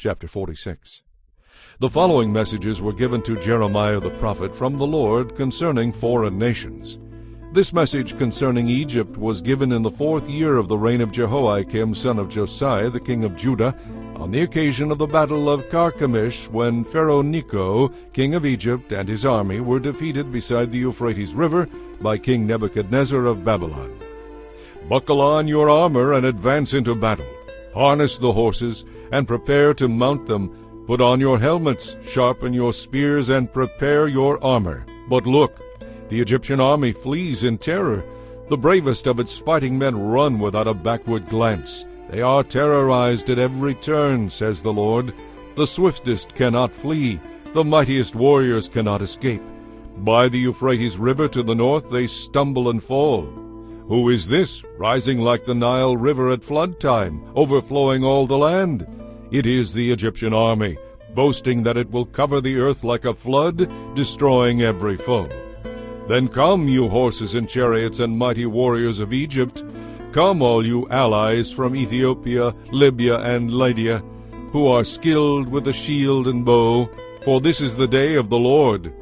chapter 46. The following messages were given to Jeremiah the prophet from the Lord concerning foreign nations. This message concerning Egypt was given in the 4th year of the reign of Jehoiakim son of Josiah, the king of Judah, on the occasion of the battle of Carchemish, when Pharaoh Necho, king of Egypt, and his army were defeated beside the Euphrates River by King Nebuchadnezzar of Babylon. Buckle on your armor and advance into battle. Harness the horses and prepare to mount them. Put on your helmets, sharpen your spears, and prepare your armor. But look, the Egyptian army flees in terror. The bravest of its fighting men run without a backward glance. They are terrorized at every turn, says the Lord. The swiftest cannot flee. The mightiest warriors cannot escape. By the Euphrates River to the north they stumble and fall. Who is this, rising like the Nile River at flood time, overflowing all the land? It is the Egyptian army, boasting that it will cover the earth like a flood, destroying every foe. Then come, you horses and chariots and mighty warriors of Egypt. Come, all you allies from Ethiopia, Libya, and Lydia, who are skilled with the shield and bow. For this is the day of the Lord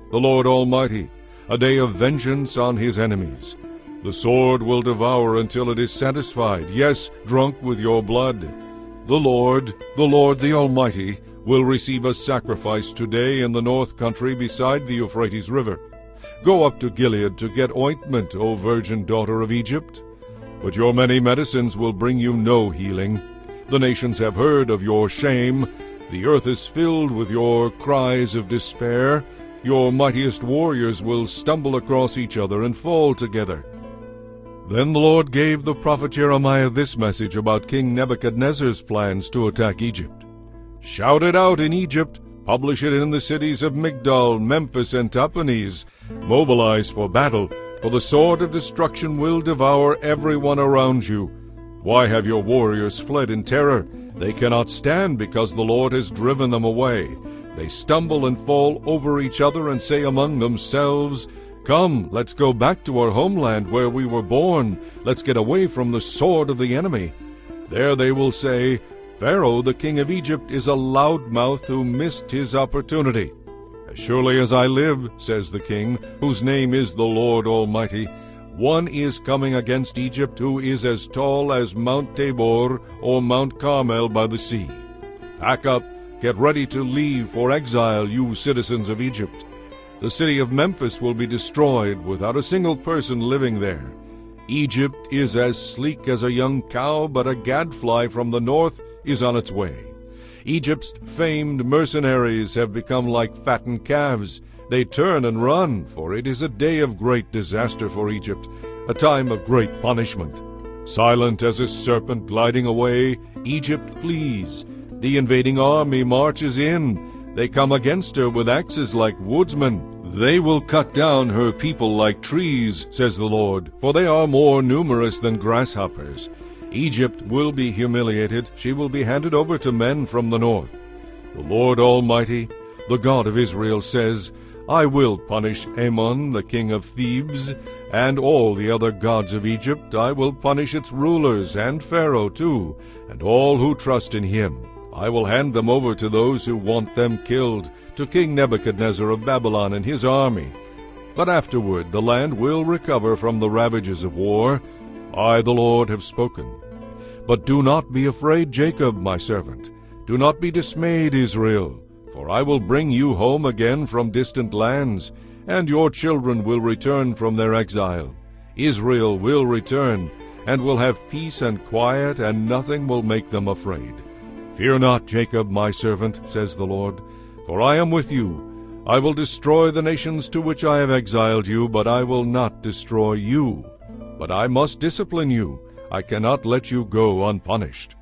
Almighty, a day of vengeance on his enemies. The sword will devour until it is satisfied, yes, drunk with your blood. The Lord the Almighty, will receive a sacrifice today in the north country beside the Euphrates River. Go up to Gilead to get ointment, O virgin daughter of Egypt. But your many medicines will bring you no healing. The nations have heard of your shame. The earth is filled with your cries of despair. Your mightiest warriors will stumble across each other and fall together. Then the Lord gave the prophet Jeremiah this message about King Nebuchadnezzar's plans to attack Egypt. Shout it out in Egypt. Publish it in the cities of Migdol, Memphis, and Tahpanhes. Mobilize for battle, for the sword of destruction will devour everyone around you. Why have your warriors fled in terror? They cannot stand because the Lord has driven them away. They stumble and fall over each other and say among themselves, Come, let's go back to our homeland where we were born. Let's get away from the sword of the enemy. There they will say, Pharaoh, the king of Egypt, is a loudmouth who missed his opportunity. As surely as I live, says the king, whose name is the Lord Almighty, one is coming against Egypt who is as tall as Mount Tabor or Mount Carmel by the sea. Pack up, get ready to leave for exile, you citizens of Egypt. The city of Memphis will be destroyed without a single person living there. Egypt is as sleek as a young cow, but a gadfly from the north is on its way. Egypt's famed mercenaries have become like fattened calves. They turn and run, for it is a day of great disaster for Egypt, a time of great punishment. Silent as a serpent gliding away, Egypt flees. The invading army marches in. They come against her with axes like woodsmen. They will cut down her people like trees, says the Lord, for they are more numerous than grasshoppers. Egypt will be humiliated. She will be handed over to men from the north. The Lord Almighty, the God of Israel, says, I will punish Ammon, the king of Thebes, and all the other gods of Egypt. I will punish its rulers, and Pharaoh too, and all who trust in him. I will hand them over to those who want them killed, to King Nebuchadnezzar of Babylon and his army. But afterward the land will recover from the ravages of war. I, the Lord, have spoken. But do not be afraid, Jacob, my servant. Do not be dismayed, Israel, for I will bring you home again from distant lands, and your children will return from their exile. Israel will return, and will have peace and quiet, and nothing will make them afraid. Fear not, Jacob, my servant, says the Lord, for I am with you. I will destroy the nations to which I have exiled you, but I will not destroy you. But I must discipline you. I cannot let you go unpunished.